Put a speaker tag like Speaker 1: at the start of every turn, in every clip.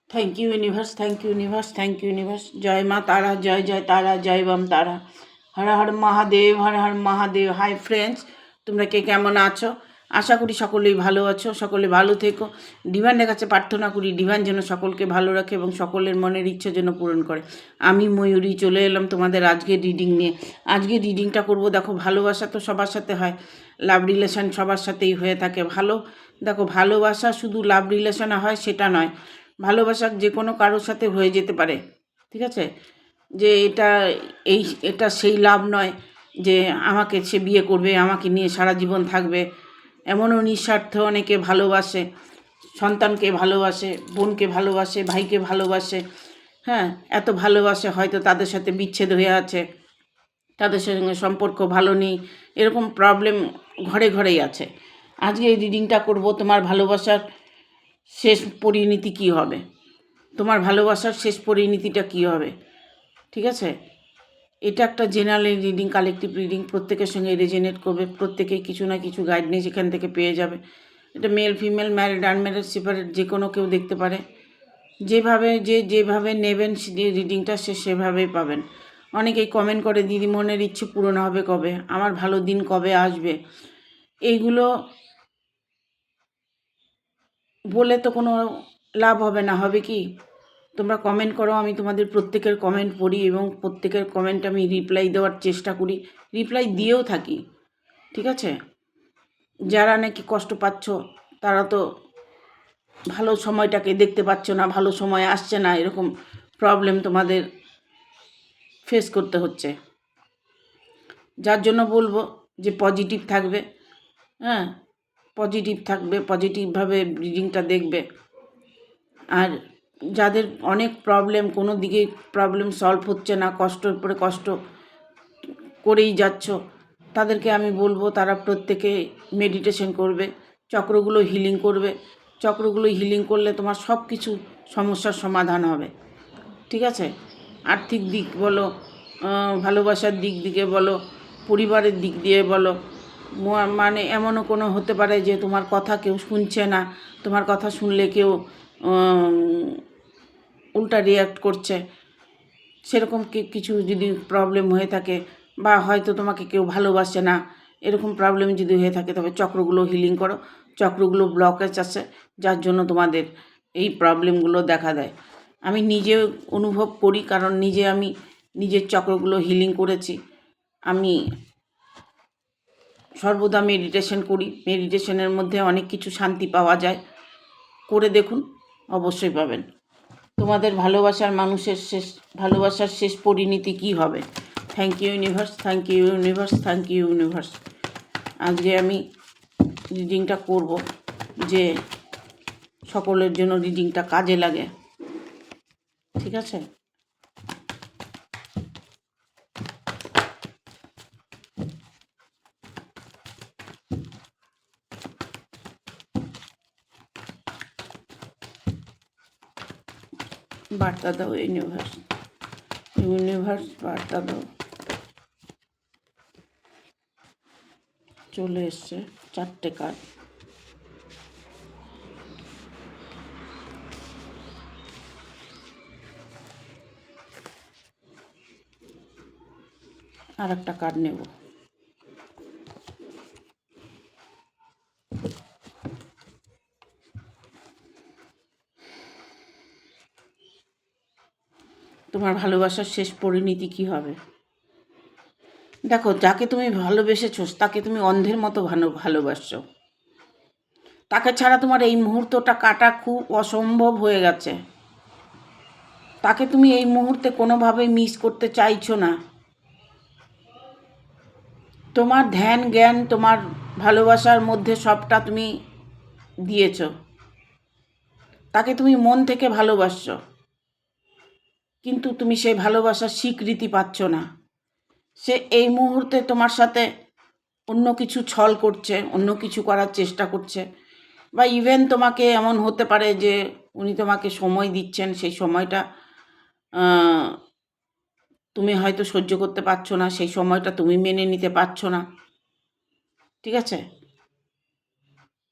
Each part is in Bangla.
Speaker 1: Thank you universe, thank you universe, thank you universe. জয় মা তারা, জয় জয় তারা, জয় বাম তারা। হর হর মহাদেব, হর হর মহাদেব। হাই ফ্রেন্ডস, তোমরা কে কেমন আছো? আশা করি সকলেই ভালো আছো, সকলে ভালো থেকো। ডিভানের কাছে প্রার্থনা করি ডিভান যেন সকলকে ভালো রাখে এবং সকলের মনের ইচ্ছা যেন পূরণ করে। আমি ময়ূরী চলে এলাম তোমাদের আজকের রিডিং নিয়ে। আজকে রিডিংটা করব। দেখো, ভালোবাসা তো সবার সাথে হয়, লাভ রিলেশন সবার সাথেই হয়ে থাকে। দেখো, ভালোবাসা শুধু লাভ রিলেশনে হয় সেটা নয়, ভালোবাসা যে কোনো কারোর সাথে হয়ে যেতে পারে। ঠিক আছে, যে এটা সেই লাভ নয় যে আমাকে সে বিয়ে করবে, আমাকে নিয়ে সারা জীবন থাকবে। এমনও নিঃস্বার্থ অনেকে ভালোবাসে, সন্তানকে ভালোবাসে, বোনকে ভালোবাসে, ভাইকে ভালোবাসে। হ্যাঁ, এত ভালোবাসে হয়তো তাদের সাথে বিচ্ছেদ হয়ে আছে, তাদের সঙ্গে সম্পর্ক ভালো নেই, এরকম প্রবলেম ঘরে ঘরেই আছে। আজকে এই রিডিংটা করব, তোমার ভালোবাসার শেষ পরিণতি কী হবে, তোমার ভালোবাসার শেষ পরিণতিটা কী হবে। ঠিক আছে, এটা একটা জেনারেল রিডিং, কালেকটিভ রিডিং, প্রত্যেকের সঙ্গে রেজোনেট করবে, প্রত্যেকেই কিছু না কিছু গাইডেন্স এখান থেকে পেয়ে যাবে। এটা male female, married unmarried, separate যে কোনো কেউ দেখতে পারে। যেভাবে নেবেন রিডিংটা সে সেভাবেই পাবেন। অনেকেই কমেন্ট করে, দিদি মনের ইচ্ছে পূরণ হবে কবে, আমার ভালো দিন কবে আসবে। এইগুলো বলে তো কোনো লাভ হবে না। হবে কি, তোমরা কমেন্ট করো, আমি তোমাদের প্রত্যেকের কমেন্ট পড়ি এবং প্রত্যেকের কমেন্ট আমি রিপ্লাই দেওয়ার চেষ্টা করি, রিপ্লাই দিয়েও থাকি। ঠিক আছে, যারা নাকি কষ্ট পাচ্ছ তারা তো ভালো সময়টাকে দেখতে পাচ্ছ না, ভালো সময় আসছে না, এরকম প্রবলেম তোমাদের ফেস করতে হচ্ছে। যার জন্য বলবো যে পজিটিভ থাকবে। হ্যাঁ, পজিটিভ থাকবে, পজিটিভভাবে রিডিংটা দেখবে। আর যাদের অনেক প্রবলেম, কোনো দিকেই প্রবলেম সলভ হচ্ছে না, কষ্টের উপরে কষ্ট করেই যাচ্ছ, তাদেরকে আমি বলবো তারা প্রত্যেকে মেডিটেশন করবে, চক্রগুলো হিলিং করবে। চক্রগুলো হিলিং করলে তোমার সব কিছু সমস্যার সমাধান হবে। ঠিক আছে, আর্থিক দিক বলো, ভালোবাসার দিক দিকে বলো, পরিবারের দিক দিয়ে বলো, মানে এমনও কোনো হতে পারে যে তোমার কথা কেউ শুনছে না, তোমার কথা শুনলে কেউ উল্টা রিয়াক্ট করছে, সেরকম কিছু যদি প্রবলেম হয়ে থাকে, বা হয়তো তোমাকে কেউ ভালোবাসে না, এরকম প্রবলেম যদি হয়ে থাকে, তবে চক্রগুলো হিলিং করো। চক্রগুলো ব্লকেজ আছে, যার জন্য তোমাদের এই প্রবলেমগুলো দেখা দেয়। আমি নিজে অনুভব করি, কারণ আমি নিজের চক্রগুলো হিলিং করেছি। আমি সর্বদা মেডিটেশন করি, মেডিটেশনের মধ্যে অনেক কিছু শান্তি পাওয়া যায়। করে দেখুন, অবশ্যই পাবেন। তোমাদের ভালোবাসার শেষ পরিণতি কী হবে। Thank you universe, thank you universe, thank you universe. আজকে আমি রিডিংটা করব যে সকলের জন্য রিডিংটা কাজে লাগে। ঠিক আছে, বার্তা দাও ইউনিভার্স, ইউনিভার্স বার্তা দাও। চলে এসছে 4টে কার্ড। আর একটা কার্ড নেব। তোমার ভালোবাসার শেষ পরিণতি কী হবে। দেখো, যাকে তুমি ভালোবেসেছো তাকে তুমি অন্ধের মতো ভালোবাসছো। তাকে ছাড়া তোমার এই মুহূর্তটা কাটা খুব অসম্ভব হয়ে গেছে। তাকে তুমি এই মুহূর্তে কোনোভাবেই মিস করতে চাইছো না। তোমার ধ্যান জ্ঞান, তোমার ভালোবাসার মধ্যে সবটা তুমি দিয়েছো। তাকে তুমি মন থেকে ভালোবাসছো, কিন্তু তুমি সেই ভালোবাসার স্বীকৃতি পাচ্ছ না। সে এই মুহূর্তে তোমার সাথে অন্য কিছু ছল করছে, অন্য কিছু করার চেষ্টা করছে, বা ইভেন তোমাকে এমন হতে পারে যে উনি তোমাকে সময় দিচ্ছেন, সেই সময়টা তুমি হয়তো সহ্য করতে পারছো না, সেই সময়টা তুমি মেনে নিতে পারছো না। ঠিক আছে,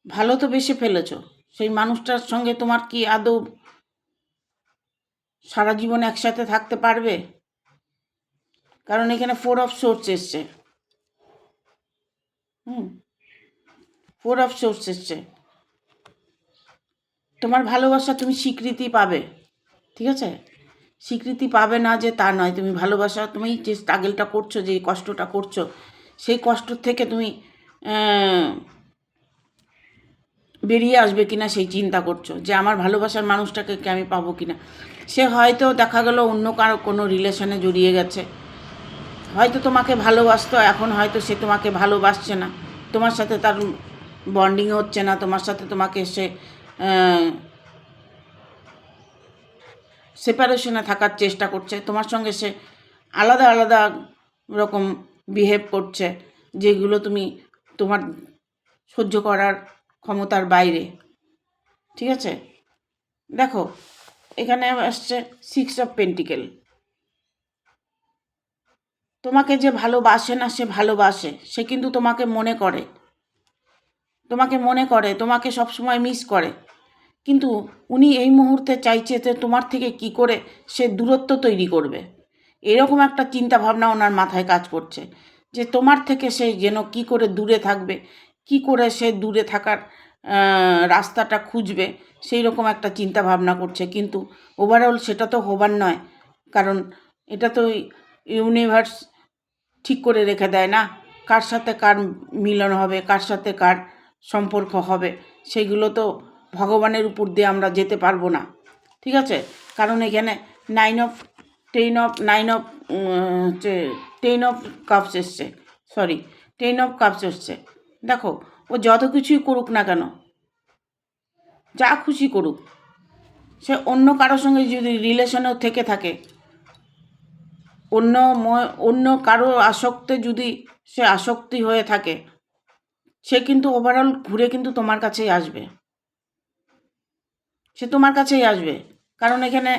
Speaker 1: ভালো তো বেসে ফেলেছো, সেই মানুষটার সঙ্গে তোমার কি আদৌ সারা জীবন একসাথে থাকতে পারবে? কারণ এখানে 4 অফ সোর্স এসছে। 4 অফ সোর্স এসছে। তোমার ভালোবাসা তুমি স্বীকৃতি পাবে, ঠিক আছে? স্বীকৃতি পাবে না যে তা নয়, তুমি ভালোবাসা, তুমি যে স্ট্রাগলটা করছো, যে কষ্টটা করছো, সেই কষ্ট থেকে তুমি বেরিয়ে আসবে কিনা সেই চিন্তা করছো, যে আমার ভালোবাসার মানুষটাকে কি আমি পাবো কিনা। সে হয়তো দেখা গেল অন্য কারো কোনো রিলেশনে জড়িয়ে গেছে, হয়তো তোমাকে ভালোবাসতো, এখন হয়তো সে তোমাকে ভালোবাসছে না, তোমার সাথে তার বন্ডিং হচ্ছে না, তোমার সাথে তোমাকে সে সেপারেশনে থাকার চেষ্টা করছে, তোমার সঙ্গে সে আলাদা আলাদা রকম বিহেভ করছে, যেগুলো তুমি তোমার সহ্য করার ক্ষমতার বাইরে, ঠিক আছে? দেখো এখানে আসছে 6 অফ পেন্টিকেল। তোমাকে যে ভালোবাসে না, সে ভালোবাসে, সে কিন্তু তোমাকে মনে করে, তোমাকে সবসময় মিস করে, কিন্তু উনি এই মুহূর্তে চাইছে যে তোমার থেকে কি করে সে দূরত্ব তৈরি করবে। এরকম একটা চিন্তা ভাবনা ওনার মাথায় কাজ করছে, যে তোমার থেকে সে যেন কি করে দূরে থাকবে, কি করে সে দূরে থাকার রাস্তাটা খুঁজবে, সেই রকম একটা চিন্তা ভাবনা করছে। কিন্তু ওভারঅল সেটা তো হবার নয়, কারণ এটা তো ইউনিভার্স ঠিক করে রেখে দেয় না, কার সাথে কার মিলন হবে, কার সাথে কার সম্পর্ক হবে, সেগুলো তো ভগবানের উপর দিয়ে আমরা যেতে পারবো না, ঠিক আছে? কারণ এখানে 10 অফ কাপস এসছে, 10 অফ কাপস এসছে। দেখো ও যত কিছুই করুক না কেন, যা খুশি করুক, সে অন্য কারোর সঙ্গে যদি রিলেশনেও থেকে থাকে, অন্য কারো আসক্তে যদি সে আসক্তি হয়ে থাকে, সে কিন্তু ওভারঅল ঘুরে কিন্তু তোমার কাছেই আসবে, সে তোমার কাছেই আসবে। কারণ এখানে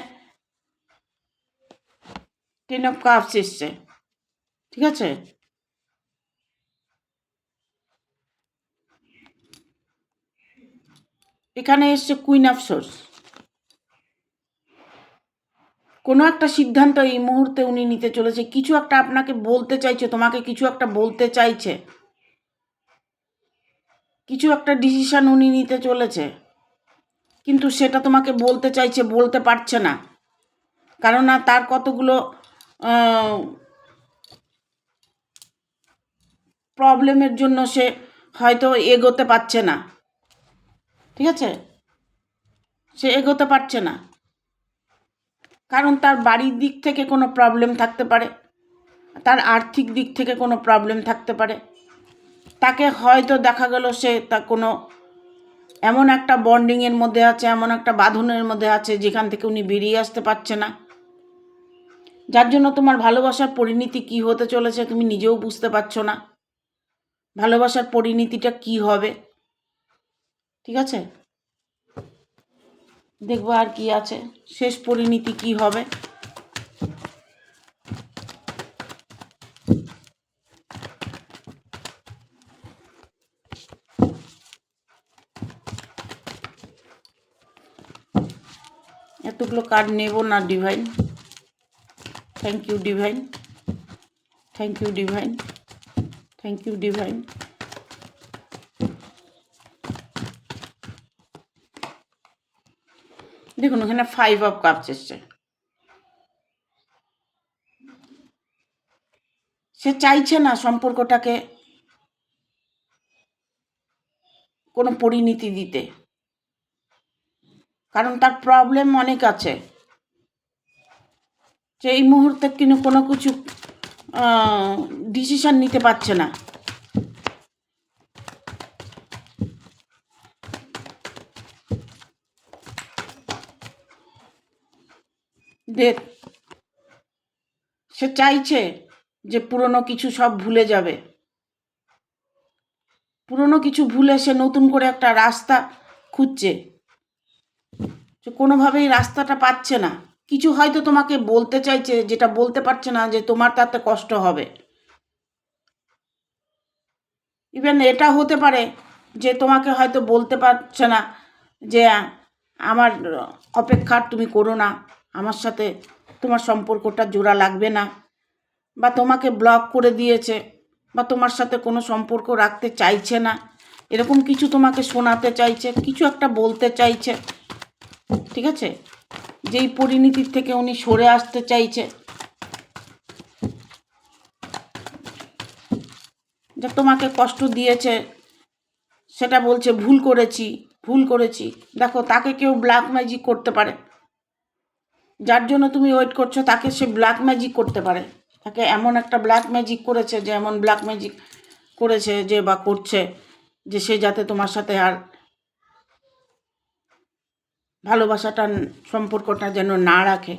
Speaker 1: 10 অফ কাপস এসছে, ঠিক আছে? এখানে এসছে কুইন অফ সোর্স। কোনো একটা সিদ্ধান্ত এই মুহূর্তে উনি নিতে চলেছে, কিছু একটা আপনাকে বলতে চাইছে, তোমাকে কিছু একটা বলতে চাইছে, কিছু একটা ডিসিশন উনি নিতে চলেছে, কিন্তু সেটা তোমাকে বলতে চাইছে, বলতে পারছে না, কারণ না তার কতগুলো প্রবলেমের জন্য সে হয়তো এগোতে পারছে না, ঠিক আছে? সে এগোতে পারছে না, কারণ তার বাড়ির দিক থেকে কোনো প্রবলেম থাকতে পারে, তার আর্থিক দিক থেকে কোনো প্রবলেম থাকতে পারে, তাকে হয়তো দেখা গেল সে তা কোনো এমন একটা বন্ডিংয়ের মধ্যে আছে, এমন একটা বাঁধনের মধ্যে আছে যেখান থেকে উনি বেরিয়ে আসতে পারছে না, যার জন্য তোমার ভালোবাসার পরিণতি কি হতে চলেছে তুমি নিজেও বুঝতে পারছো না, ভালোবাসার পরিণতিটা কি হবে, ঠিক আছে? দেখবো আর কি আছে, শেষ পরিণতি কি হবে। এতগুলো কার্ড নেব না divine. Thank you divine, thank you divine, thank you divine. দেখুন ওখানে 5 অফ কাপস এসছে। সে চাইছে না সম্পর্কটাকে কোনো পরিণতি দিতে, কারণ তার প্রবলেম অনেক আছে, যে এই মুহূর্তে কিন্তু কোনো কিছু ডিসিশন নিতে পারছে না। সে চাইছে যে পুরনো কিছু সব ভুলে যাবে, পুরনো কিছু ভুলে সে নতুন করে একটা রাস্তা খুঁজছে, সে কোনোভাবেই রাস্তাটা পাচ্ছে না। কিছু হয়তো তোমাকে বলতে চাইছে, যেটা বলতে পারছে না, যে তোমার তাতে কষ্ট হবে। ইভেন এটা হতে পারে যে তোমাকে হয়তো বলতে পারছে না যে আমার অপেক্ষা তুমি করো না, আমার সাথে তোমার সম্পর্কটা জোড়া লাগবে না, বা তোমাকে ব্লক করে দিয়েছে, বা তোমার সাথে কোনো সম্পর্ক রাখতে চাইছে না, এরকম কিছু তোমাকে শোনাতে চাইছে, কিছু একটা বলতে চাইছে। ঠিক আছে, যেই পরিণতির থেকে উনি সরে আসতে চাইছে, যা তোমাকে কষ্ট দিয়েছে সেটা বলছে ভুল করেছি, ভুল করেছি। দেখো, তাকে কেউ ব্ল্যাক ম্যাজিক করতে পারে, যার জন্য তুমি ওয়েট করছো তাকে সে ব্ল্যাক ম্যাজিক করতে পারে। তাকে এমন একটা ব্ল্যাক ম্যাজিক করেছে, যে এমন ব্ল্যাক ম্যাজিক করেছে যে বা করছে যে সে যাতে তোমার সাথে আর ভালোবাসাটা সম্পর্কটা যেন না রাখে,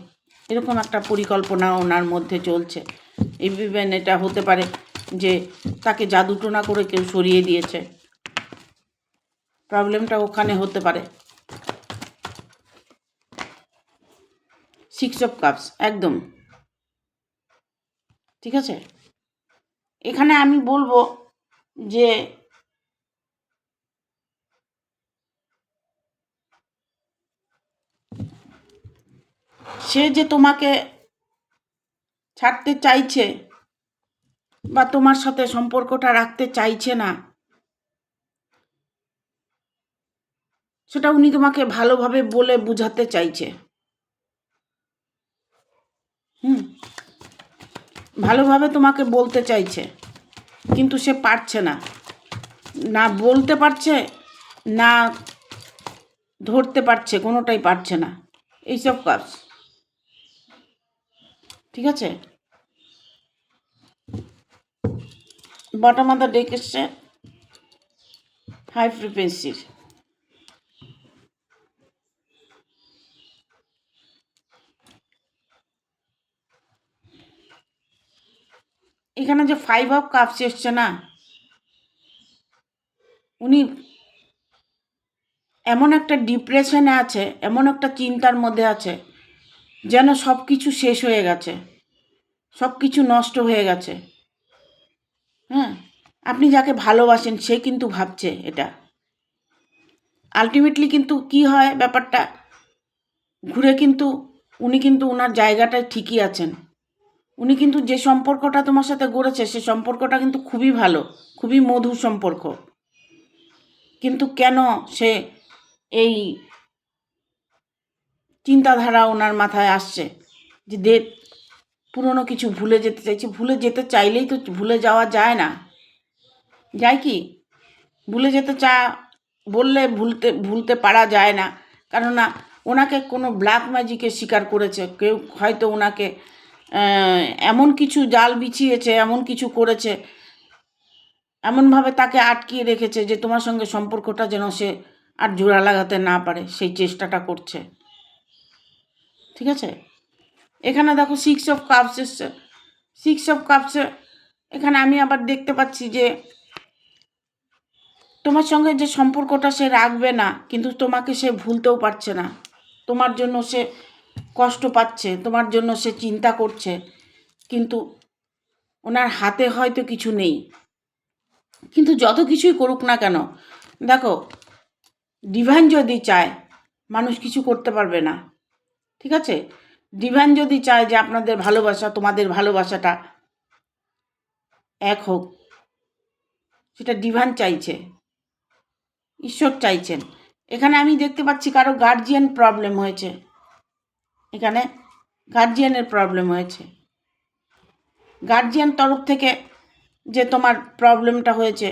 Speaker 1: এরকম একটা পরিকল্পনা ওনার মধ্যে চলছে। ইভেন এটা হতে পারে যে তাকে জাদুটোনা করে কেউ সরিয়ে দিয়েছে, প্রবলেমটা ওখানে হতে পারে। 6 অফ কাপস একদম ঠিক আছে। এখানে আমি বলবো যে সে যে তোমাকে ছাড়তে চাইছে বা তোমার সাথে সম্পর্কটা রাখতে চাইছে না, সেটা উনি তোমাকে ভালোভাবে বলে বোঝাতে চাইছে। ভালোভাবে তোমাকে বলতে চাইছে, কিন্তু সে পারছে না, না বলতে পারছে না ধরতে পারছে, কোনোটাই পারছে না। এইসব কাজ ঠিক আছে। বটম অফ দ্য ডেক এসছে হাই ফ্রিকোয়েন্সির। এখানে যে 5 অফ কাপস এসছে না, উনি এমন একটা ডিপ্রেশনে আছে, এমন একটা চিন্তার মধ্যে আছে, যেন সব কিছু শেষ হয়ে গেছে, সব কিছু নষ্ট হয়ে গেছে। হ্যাঁ, আপনি যাকে ভালোবাসেন সে কিন্তু ভাবছে এটা। আলটিমেটলি কিন্তু কি হয় ব্যাপারটা, ঘুরে কিন্তু উনি কিন্তু ওনার জায়গাটায় ঠিকই আছেন। উনি কিন্তু যে সম্পর্কটা তোমার সাথে গড়েছে সে সম্পর্কটা কিন্তু খুবই ভালো, খুবই মধুর সম্পর্ক। কিন্তু কেন সে এই চিন্তাধারা ওনার মাথায় আসছে যে পুরনো কিছু ভুলে যেতে চাইছে। ভুলে যেতে চাইলেই তো ভুলে যাওয়া যায় না, যায় কি? ভুলে যেতে বললে ভুলতে পারা যায় না, কেননা ওনাকে কোনো ব্ল্যাক ম্যাজিকের শিকার করেছে কেউ, হয়তো ওনাকে এমন কিছু জাল বিছিয়েছে, এমন কিছু করেছে, এমনভাবে তাকে আটকিয়ে রেখেছে যে তোমার সঙ্গে সম্পর্কটা যেন সে আর জোড়া লাগাতে না পারে, সেই চেষ্টাটা করছে। ঠিক আছে, এখানে দেখো 6 অফ কাপস এসছে। 6 অফ কাপসে এখানে আমি আবার দেখতে পাচ্ছি যে তোমার সঙ্গে যে সম্পর্কটা সে রাখবে না, কিন্তু তোমাকে সে ভুলতেও পারছে না। তোমার জন্য সে কষ্ট পাচ্ছে, তোমার জন্য সে চিন্তা করছে, কিন্তু ওনার হাতে হয়তো কিছু নেই। কিন্তু যত কিছুই করুক না কেন, দেখো, ডিভাইন যদি চায় মানুষ কিছু করতে পারবে না। ঠিক আছে, ডিভাইন যদি চায় যে আপনাদের ভালোবাসা, তোমাদের ভালোবাসাটা এক হোক, সেটা ডিভাইন চাইছে, ঈশ্বর চাইছেন। এখানে আমি দেখতে পাচ্ছি কারো গার্জিয়ান প্রবলেম হয়েছে, এখানে গার্জিয়ানের প্রবলেম হয়েছে। গার্জিয়ান তরফ থেকে যে তোমার প্রবলেমটা হয়েছে,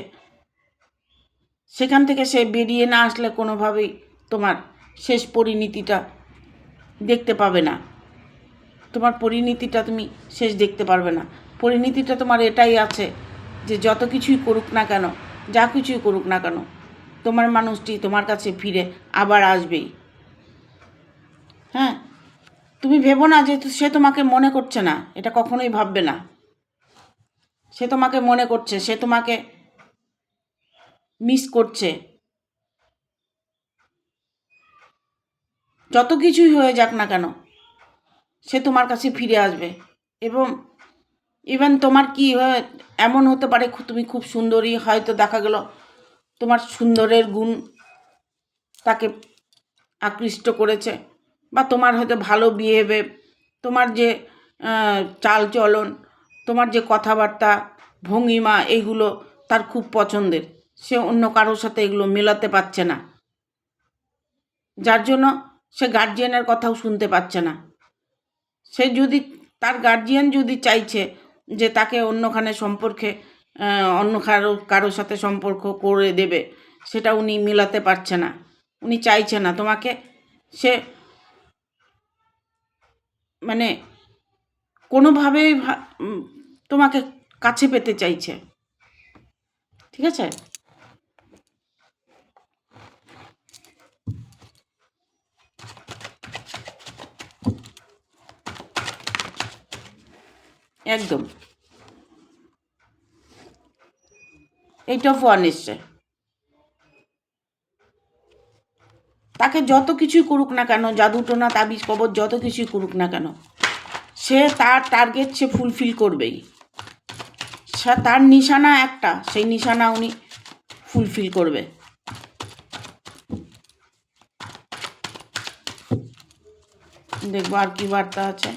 Speaker 1: সেখান থেকে সে বেরিয়ে না আসলে কোনোভাবেই তোমার শেষ পরিণতিটা দেখতে পাবে না। তোমার পরিণতিটা তুমি শেষ দেখতে পারবে না। পরিণতিটা তোমার এটাই আছে যে যত কিছুই করুক না কেন, যা কিছুই করুক না কেন, তোমার মানুষটি তোমার কাছে ফিরে আবার আসবেই। হ্যাঁ, তুমি ভেবো না যে সে তোমাকে মনে করছে না, এটা কখনোই ভাববে না। সে তোমাকে মনে করছে, সে তোমাকে মিস করছে। যত কিছুই হয়ে যাক না কেন, সে তোমার কাছে ফিরে আসবে। এবং ইভেন তোমার কি এমন হতে পারে তুমি খুব সুন্দরী, হয়তো দেখা গেল তোমার সুন্দরের গুণ তাকে আকৃষ্ট করেছে, বা তোমার হয়তো ভালো বিহেভে, তোমার যে চাল চলন, তোমার যে কথাবার্তা, ভঙ্গিমা, এইগুলো তার খুব পছন্দের। সে অন্য কারোর সাথে এগুলো মেলাতে পারছে না, যার জন্য সে গার্জিয়ানের কথাও শুনতে পাচ্ছে না। সে যদি, তার গার্জিয়ান যদি চাইছে যে তাকে অন্যখানে সম্পর্কে অন্য কারোর সাথে সম্পর্ক করে দেবে, সেটা উনি মেলাতে পারছে না, উনি চাইছে না তোমাকে। সে মানে কোনোভাবেই তোমাকে কাছে পেতে চাইছে, ঠিক আছে? একদম 8 of 1 এসছে। তাকে যত কিছুই করুক না কেন, জাদুটোনা তাবিজ কবজ যত কিছুই করুক না কেন, সে তার টার্গেট সে ফুলফিল করবেই। তার নিশানা একটা, সেই নিশানা উনি ফুলফিল করবে। দেখবো আর কি বার্তা আছে।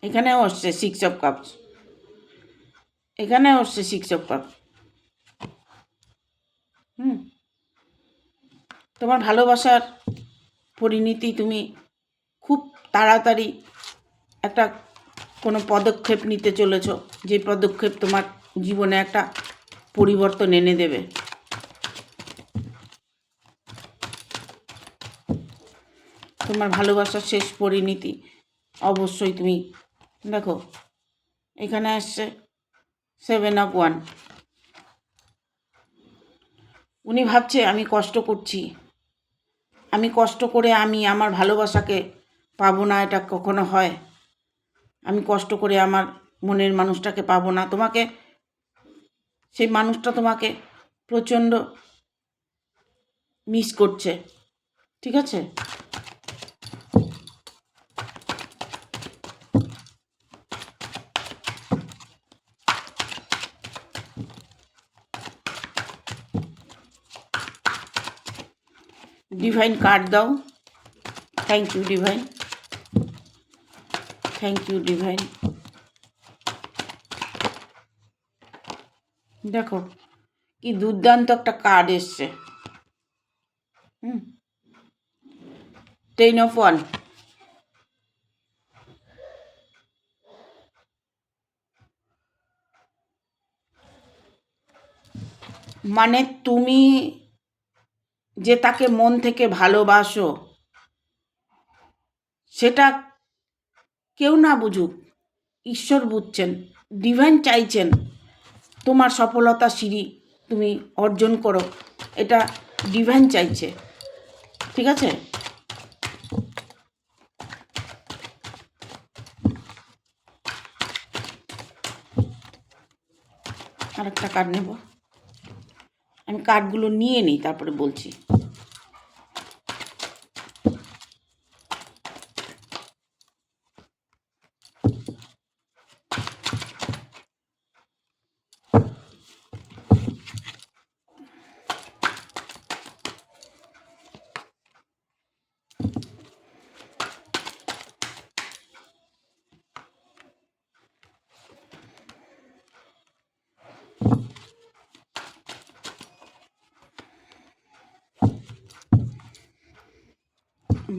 Speaker 1: এখানেও আসছে 6 of Cups, এখানেও আসছে 6 of Cups। তোমার ভালোবাসার পরিণতি তুমি খুব তাড়াতাড়ি একটা কোনো পদক্ষেপ নিতে চলেছ, যে পদক্ষেপ তোমার জীবনে একটা পরিবর্তন এনে দেবে। তোমার ভালোবাসার শেষ পরিণতি অবশ্যই তুমি দেখো, এখানে আসছে 7 of 1। উনি ভাবছে আমি কষ্ট করছি, আমি কষ্ট করে আমি আমার ভালোবাসাকে পাবো না, এটা কখনো হয়? আমি কষ্ট করে আমার মনের মানুষটাকে পাবো না। তোমাকে, সেই মানুষটা তোমাকে প্রচণ্ড মিস করছে, ঠিক আছে? ডিভাইন কার্ড দাও। Thank you divine, thank you divine. দেখো কি দুর্দান্ত একটা কার্ড এসছে। 10 of 1। মানে তুমি যে তাকে মন থেকে ভালোবাসো, সেটা কেউ না বুঝুক, ঈশ্বর বুঝছেন, ডিভাইন চাইছেন তোমার সফলতা সিঁড়ি তুমি অর্জন করো, এটা ডিভাইন চাইছে, ঠিক আছে? আরেকটা কার্ড নেব, আমি কার্ডগুলো নিয়ে নিই তারপরে বলছি।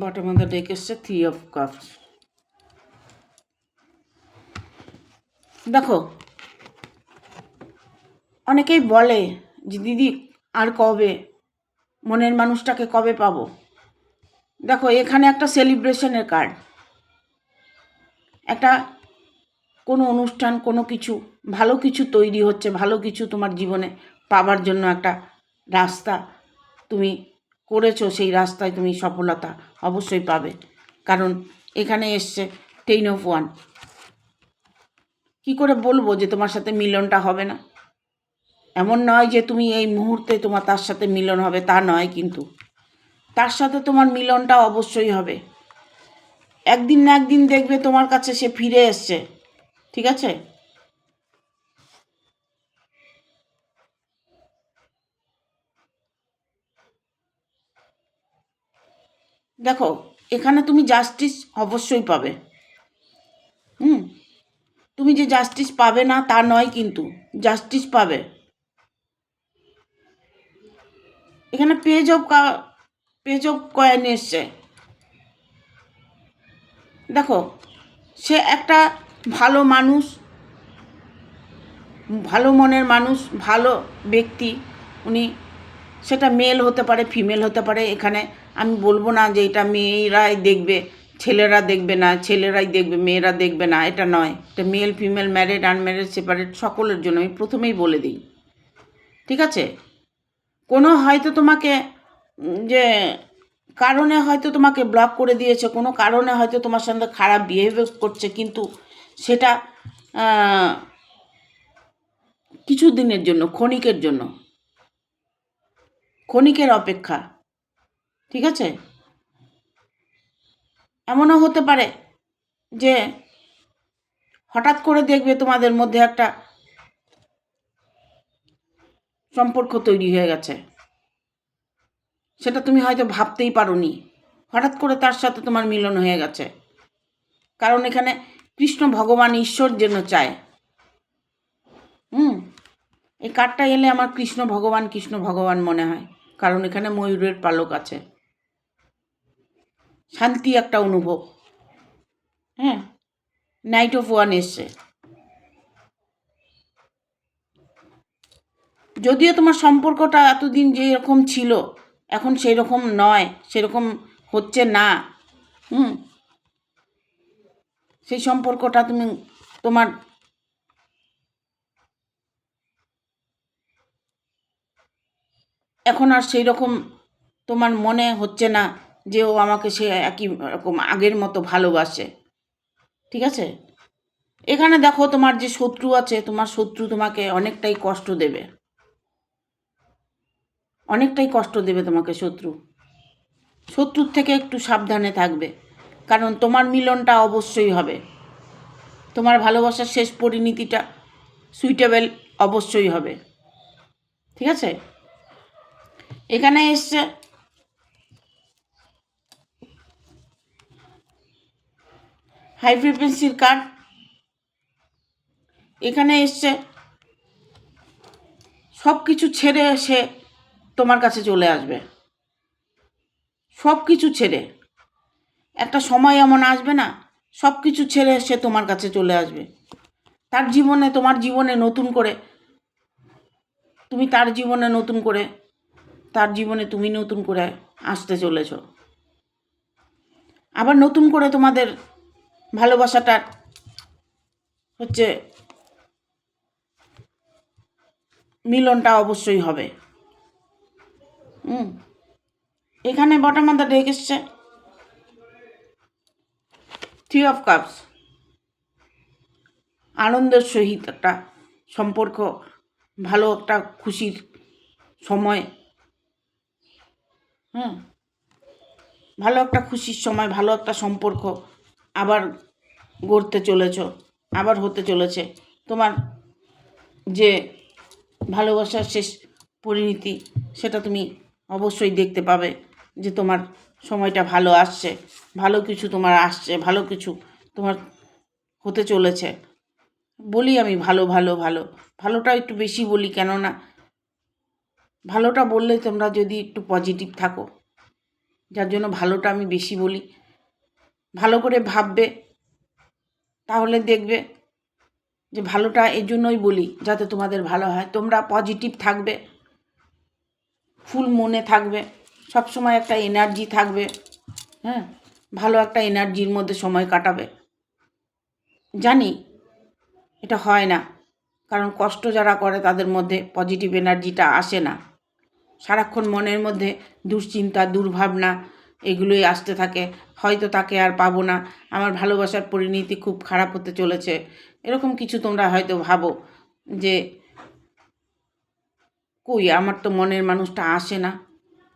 Speaker 1: বটম অফ দ্য ডেক এসছে 3 of Cups। দেখো অনেকেই বলে যে দিদি আর কবে, মনের মানুষটাকে কবে পাবো? দেখো এখানে একটা সেলিব্রেশনের কার্ড, একটা কোনো অনুষ্ঠান, কোনো কিছু ভালো কিছু তৈরি হচ্ছে, ভালো কিছু তোমার জীবনে পাবার জন্য একটা রাস্তা তুমি করেছো, সেই রাস্তায় তুমি সফলতা অবশ্যই পাবে। কারণ এখানে এসছে 10 of 1। কী করে বলবো যে তোমার সাথে মিলনটা হবে না? এমন নয় যে তুমি এই মুহূর্তে তোমার তার সাথে মিলন হবে, তা নয়, কিন্তু তার সাথে তোমার মিলনটা অবশ্যই হবে। একদিন না একদিন দেখবে তোমার কাছে সে ফিরে এসছে, ঠিক আছে? দেখো এখানে তুমি জাস্টিস অবশ্যই পাবে। হুম, তুমি যে জাস্টিস পাবে না তা নয়, কিন্তু জাস্টিস পাবে। এখানে পেজ অফ কয়েন এসছে। দেখো সে একটা ভালো মানুষ, ভালো মনের মানুষ, ভালো ব্যক্তি উনি। সেটা মেল হতে পারে, ফিমেল হতে পারে। এখানে আমি বলবো না যে এটা মেয়েরাই দেখবে, ছেলেরা দেখবে না, ছেলেরাই দেখবে, মেয়েরা দেখবে না, এটা নয়। এটা male female, married unmarried separate সকলের জন্য আমি প্রথমেই বলে দিই। ঠিক আছে? কোনো হয়তো তোমাকে যে কারণে হয়তো তোমাকে ব্লক করে দিয়েছে, কোনো কারণে হয়তো তোমার সঙ্গে খারাপ বিহেভিয়ার করছে, কিন্তু সেটা কিছু দিনের জন্য, ক্ষণিকের জন্য, ক্ষণিকের অপেক্ষা। ঠিক আছে? এমনও হতে পারে যে হঠাৎ করে দেখবে তোমাদের মধ্যে একটা সম্পর্ক তৈরি হয়ে গেছে, সেটা তুমি হয়তো ভাবতেই পারোনি। হঠাৎ করে তার সাথে তোমার মিলন হয়ে গেছে, কারণ এখানে কৃষ্ণ ভগবান ঈশ্বর যেন চায়। এই কার্ডটা এলে আমার কৃষ্ণ ভগবান মনে হয়, কারণ এখানে ময়ূরের পালক আছে। শান্তি একটা অনুভব। হ্যাঁ, নাইট অফ ওয়ান এসছে। যদিও তোমার সম্পর্কটা এতদিন যেরকম ছিল এখন সেই রকম নয়, সেরকম হচ্ছে না। সেই সম্পর্কটা তোমার এখন আর সেই রকম তোমার মনে হচ্ছে না যে ও আমাকে সে একই রকম আগের মতো ভালোবাসে। ঠিক আছে? এখানে দেখো তোমার যে শত্রু আছে, তোমার শত্রু তোমাকে অনেকটাই কষ্ট দেবে, অনেকটাই কষ্ট দেবে তোমাকে শত্রুর থেকে একটু সাবধানে থাকবে, কারণ তোমার মিলনটা অবশ্যই হবে। তোমার ভালোবাসার শেষ পরিণতিটা সুইটেবল অবশ্যই হবে। ঠিক আছে? এখানে এসছে হাই ফ্রিকোয়েন্সির কার্ড। এখানে এসছে সব কিছু ছেড়ে সে তোমার কাছে চলে আসবে, সব কিছু ছেড়ে। একটা সময় এমন আসবে না, সব কিছু ছেড়ে সে তোমার কাছে চলে আসবে। তার জীবনে, তোমার জীবনে নতুন করে, তুমি তার জীবনে নতুন করে, তার জীবনে তুমি নতুন করে আসতে চলেছ। আবার নতুন করে তোমাদের ভালোবাসাটার হচ্ছে মিলনটা অবশ্যই হবে। এখানে বটম অফ দ্য ডেক এসছে থ্রি অফ কাপস। আনন্দের সহিত একটা সম্পর্ক, ভালো একটা খুশির সময়। ভালো একটা খুশির সময়, ভালো একটা সম্পর্ক আবার গড়তে চলেছ, আবার হতে চলেছে। তোমার যে ভালোবাসার শেষ পরিণতি সেটা তুমি অবশ্যই দেখতে পাবে, যে তোমার সময়টা ভালো আসছে, ভালো কিছু তোমার আসছে, ভালো কিছু তোমার হতে চলেছে। বলি আমি ভালোটা একটু বেশি বলি, কেননা ভালোটা বললে তোমরা যদি একটু পজিটিভ থাকো, যার জন্য ভালোটা আমি বেশি বলি। ভালো করে ভাববে, তাহলে দেখবে যে ভালোটা এই জন্যই বলি যাতে তোমাদের ভালো হয়। তোমরা পজিটিভ থাকবে, ফুল মনে থাকবে, সবসময় একটা এনার্জি থাকবে। ভালো একটা এনার্জির মধ্যে সময় কাটাবে। জানি এটা হয় না, কারণ কষ্ট যারা করে তাদের মধ্যে পজিটিভ এনার্জিটা আসে না। সারাক্ষণ মনের মধ্যে দুশ্চিন্তা, দুর্ভাবনা এগুলোই আসতে থাকে। হয়তো তাকে আর পাবো না, আমার ভালোবাসার পরিণতি খুব খারাপ হতে চলেছে, এরকম কিছু তোমরা হয়তো ভাবো যে কই আমার তো মনের মানুষটা আসে না,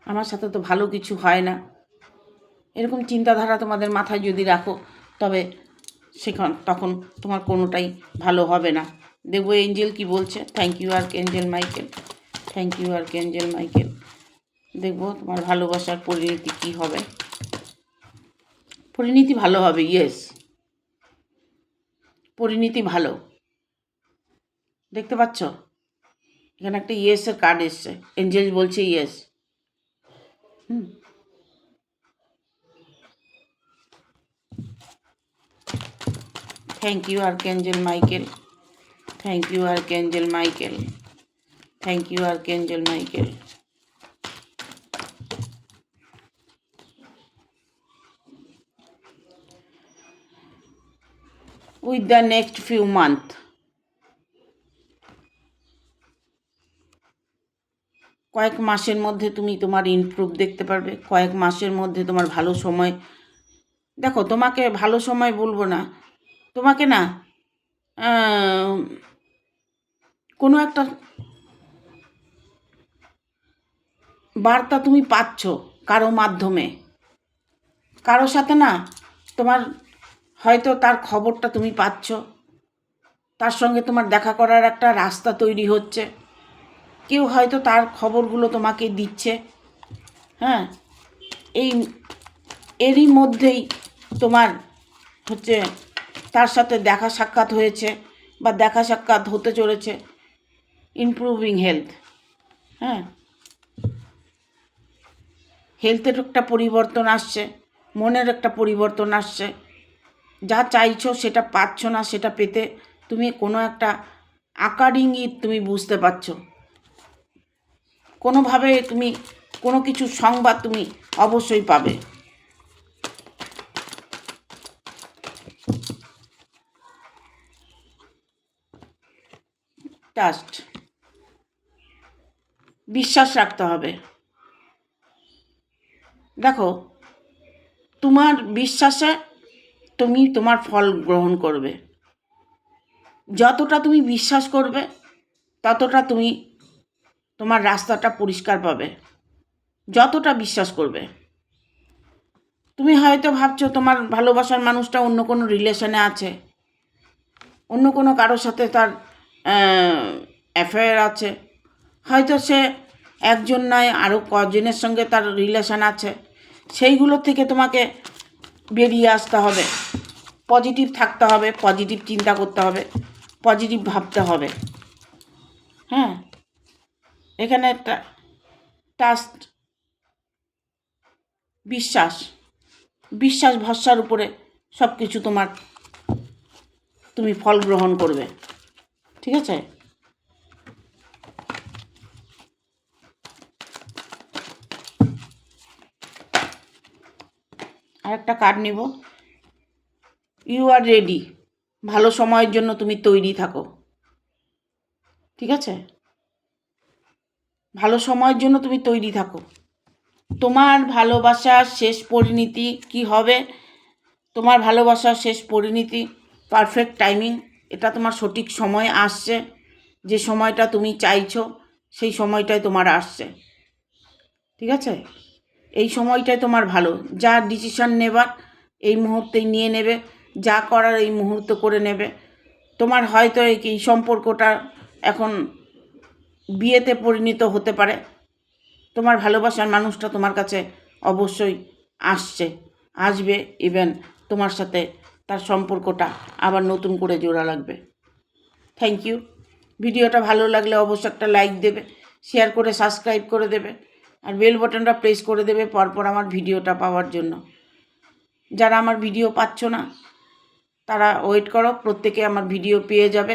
Speaker 1: আমার সাথে তো ভালো কিছু হয় না। এরকম চিন্তাধারা তোমাদের মাথায় যদি রাখো, তবে তখন তোমার কোনোটাই ভালো হবে না। দেখবো এঞ্জেল কি বলছে। থ্যাংক ইউ আর্কএঞ্জেল মাইকেল, দেখবো তোমার ভালোবাসার পরিণতি কী হবে। পরিণীতি ভালো হবে, ইয়েস, পরিণীতি ভালো। দেখতে পাচ্ছ এখানে একটা ইয়েসের কার্ড এসছে, এঞ্জেল বলছে yes. Thank you archangel Michael, thank you archangel Michael, thank you archangel Michael. With the next few month, কয়েক মাসের মধ্যে তুমি তোমার ইমপ্রুভ দেখতে পারবে। কয়েক মাসের মধ্যে তোমার ভালো সময়, দেখো তোমাকে ভালো সময় বলবো না, তোমাকে না কোনো একটা বার্তা তুমি পাচ্ছ কারো মাধ্যমে, কারো সাথে না তোমার হয়তো তার খবরটা তুমি পাচ্ছ, তার সঙ্গে তোমার দেখা করার একটা রাস্তা তৈরি হচ্ছে, কেউ হয়তো তার খবরগুলো তোমাকে দিচ্ছে। হ্যাঁ, এরই মধ্যেই তোমার হচ্ছে তার সাথে দেখা সাক্ষাৎ হয়েছে বা দেখা সাক্ষাৎ হতে চলেছে। ইমপ্রুভিং হেলথ, হ্যাঁ, হেলথের একটা পরিবর্তন আসছে, মনের একটা পরিবর্তন আসছে। যা চাইছো সেটা পাচ্ছ না, সেটা পেতে তুমি কোনো একটা আকার ইঙ্গিত তুমি বুঝতে পারছো, কোনোভাবে তুমি কোনো কিছু সংবাদ তুমি অবশ্যই পাবে। ট্রাস্ট, বিশ্বাস রাখতে হবে। দেখো তোমার বিশ্বাসে তুমি তোমার ফল গ্রহণ করবে। যতটা তুমি বিশ্বাস করবে ততটা তুমি তোমার রাস্তাটা পরিষ্কার পাবে। যতটা বিশ্বাস করবে, তুমি হয়তো ভাবছো তোমার ভালোবাসার মানুষটা অন্য কোনো রিলেশনে আছে, অন্য কোনো কারোর সাথে তার অ্যাফেয়ার আছে, হয়তো সে একজন নয় আরও কজনের সঙ্গে তার রিলেশন আছে। সেইগুলো থেকে তোমাকে বেরিয়ে আসতে হবে, পজিটিভ থাকতে হবে, পজিটিভ চিন্তা করতে হবে, পজিটিভ ভাবতে হবে। হ্যাঁ, এখানে ট্রাস্ট, বিশ্বাস, বিশ্বাস ভরসার উপরে সব কিছু তোমার, তুমি ফল গ্রহণ করবে। ঠিক আছে, আর একটা কার্ড নিব। ইউ আর রেডি, ভালো সময়ের জন্য তুমি তৈরি থাকো। ঠিক আছে, ভালো সময়ের জন্য তুমি তৈরি থাকো। তোমার ভালোবাসার শেষ পরিণতি কি হবে, তোমার ভালোবাসার শেষ পরিণতি পারফেক্ট টাইমিং, এটা তোমার সঠিক সময় আসছে। যে সময়টা তুমি চাইছো সেই সময়টাই তোমার আসছে। ঠিক আছে, এই সময়টাই তোমার ভালো। যা ডিসিশন নেবার এই মুহূর্তেই নিয়ে নেবে, যা করার এই মুহূর্তে করে নেবে। তোমার হয়তো এই সম্পর্কটা এখন বিয়েতে পরিণত হতে পারে। তোমার ভালোবাসার মানুষটা তোমার কাছে অবশ্যই আসবে, ইভেন তোমার সাথে তার সম্পর্কটা আবার নতুন করে জোড়া লাগবে। Thank you. ভিডিওটা ভালো লাগলে অবশ্যই একটা লাইক দেবে, শেয়ার করে সাবস্ক্রাইব করে দেবে, আর বেল বাটনটা প্রেস করে দেবে পরপর আমার ভিডিওটা পাওয়ার জন্য। যারা আমার ভিডিও পাচ্ছ না তারা ওয়েট করো, প্রত্যেকে আমার ভিডিও পেয়ে যাবে।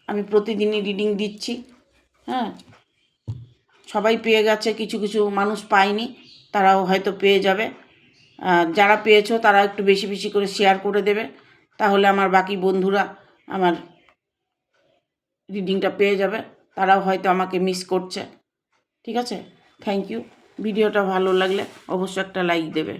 Speaker 1: আমি প্রতিদিনই রিডিং দিচ্ছি। হ্যাঁ, সবাই পেয়ে গেছে, কিছু কিছু মানুষ পায়নি, তারাও হয়তো পেয়ে যাবে। যারা পেয়েছো তারা একটু বেশি বেশি করে শেয়ার করে দেবে, তাহলে আমার বাকি বন্ধুরা আমার রিডিংটা পেয়ে যাবে, তারাও হয়তো আমাকে মিস করছে। ঠিক আছে, থ্যাংক ইউ। ভিডিওটা ভালো লাগলে অবশ্যই একটা লাইক দেবে।